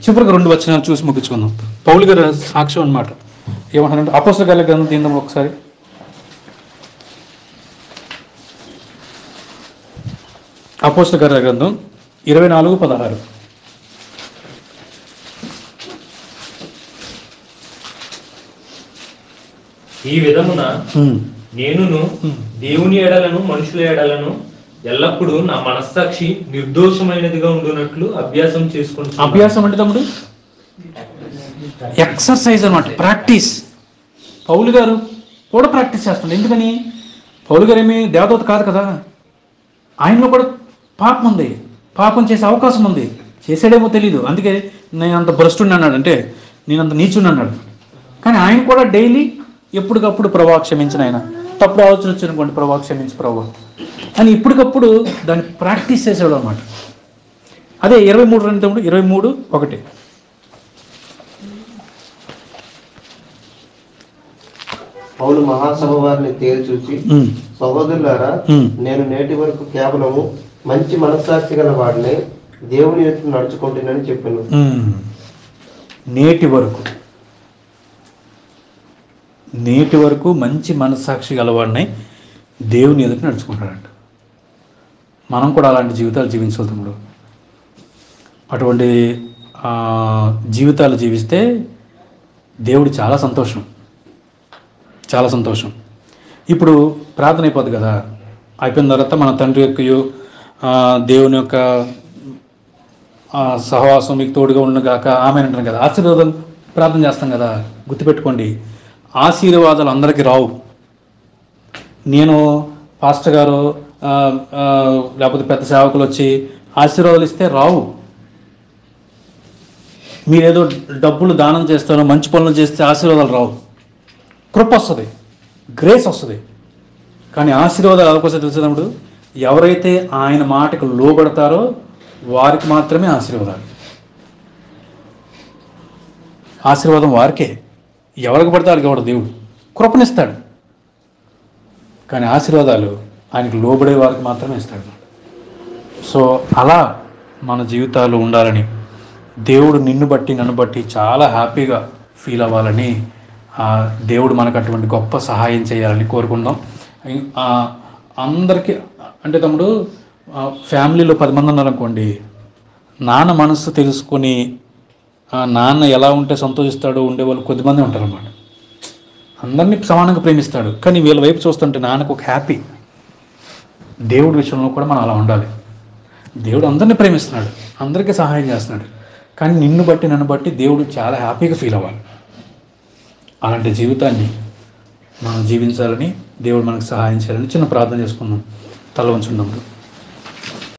చివరికి 2 వచనాలు చూసి ముగించుకుందాం. పౌలు గారి సాక్ష్యం అనమాట. ఏమంటారంటే అపోస్తల కార్యాల గ్రంథం తీద్దాం ఒకసారి. అపోస్తల కార్యాల గ్రంథం 24:16. ఈ విధమున నేనును దేవుని ఎడలను మనుషుల ఎడలను ఎల్లప్పుడూ నా మనస్సాక్షి నిర్దోషమైనదిగా ఉండునట్లు అభ్యాసం చేసుకుంటాను. అభ్యాసం అంటే తమ్ముడు ఎక్సర్సైజ్ అనమాట, ప్రాక్టీస్. పౌలు గారు కూడా ప్రాక్టీస్ చేస్తున్నాడు. ఎందుకని? పౌలు గారు ఏమీ దేవదూత కాదు కదా, ఆయనలో కూడా పాపం ఉంది, పాపం చేసే అవకాశం ఉంది, చేసాడేమో తెలీదు. అందుకే నేను అంత భ్రష్టుని అన్నాడు, అంటే నేను అంత నీచుని అన్నాడు. కానీ ఆయన కూడా డైలీ ఎప్పటికప్పుడు ప్రభా క్షమించిన, ఆయన తప్పుడు ఆలోచన వచ్చినటువంటి ప్రభా క్షమించు ప్రభా అని ఇప్పటికప్పుడు దాన్ని ప్రాక్టీస్ చేసేవాడు అనమాట. అదే 23:1 పౌలు మహాసభ వారిని తేల్చూచి, సహోదరులారా, నేను నేటి వరకు కేవలము మంచి మనస్సాక్షి గల వాడిని దేవుని ఎత్తు నడుచుకుంటున్నానని చెప్పాను. నేటి వరకు నేటి వరకు మంచి మనస్సాక్షి గలవాడిని దేవుని ఎదుట నడుచుకుంటాడంట. మనం కూడా అలాంటి జీవితాలు జీవించవద్దు. అటువంటి జీవితాలు జీవిస్తే దేవుడు చాలా సంతోషం, చాలా సంతోషం. ఇప్పుడు ప్రార్థన అయిపోద్ది కదా, అయిపోయిన తర్వాత మన తండ్రి యొక్క దేవుని యొక్క సహవాసం మీకు తోడుగా ఉండగాక ఆమె అంటాం కదా. ఆశీర్వాదాలు ప్రార్థన చేస్తాం కదా. గుర్తుపెట్టుకోండి, ఆశీర్వాదాలు అందరికీ రావు. నేను పాస్టర్ గారు లేకపోతే పెద్ద సేవకులు వచ్చి ఆశీర్వాదాలు ఇస్తే రావు. మీరేదో డబ్బులు దానం చేస్తారో మంచి పనులు చేస్తే ఆశీర్వాదాలు రావు. కృప వస్తుంది, గ్రేస్ వస్తుంది. కానీ ఆశీర్వాదాలు అవకాశం తెలిసినప్పుడు ఎవరైతే ఆయన మాటకు లోబడతారో వారికి మాత్రమే ఆశీర్వాదాలు. ఆశీర్వాదం వారికే, ఎవరికి పడితే వారికి ఇవ్వడు. దేవుడు కృపనిస్తాడు, కానీ ఆశీర్వాదాలు ఆయనకు లోబడే వారికి మాత్రమే ఇస్తాడు. సో అలా మన జీవితాలు ఉండాలని, దేవుడు నిన్ను బట్టి నన్ను బట్టి చాలా హ్యాపీగా ఫీల్ అవ్వాలని, దేవుడు మనకు అటువంటి గొప్ప సహాయం చేయాలని కోరుకుందాం. అందరికీ అంటే తమ్ముడు, ఫ్యామిలీలో 10 మంది ఉన్నారనుకోండి, నాన్న మనస్సు తెలుసుకొని నాన్న ఎలా ఉంటే సంతోషిస్తాడో ఉండేవాళ్ళు కొద్దిమంది ఉంటారన్నమాట. అందరినీ సమానంగా ప్రేమిస్తాడు, కానీ వీళ్ళ వైపు చూస్తుంటే నాన్నకు ఒక హ్యాపీ. దేవుడి విషయంలో కూడా మనం అలా ఉండాలి. దేవుడు అందరినీ ప్రేమిస్తున్నాడు, అందరికీ సహాయం చేస్తున్నాడు, కానీ నిన్ను బట్టి నన్ను బట్టి దేవుడు చాలా హ్యాపీగా ఫీల్ అవ్వాలి. అలాంటి జీవితాన్ని మనం జీవించాలని దేవుడు మనకు సహాయం చేయాలని చిన్న ప్రార్థన చేసుకుందాం. తల వంచుకుందాం.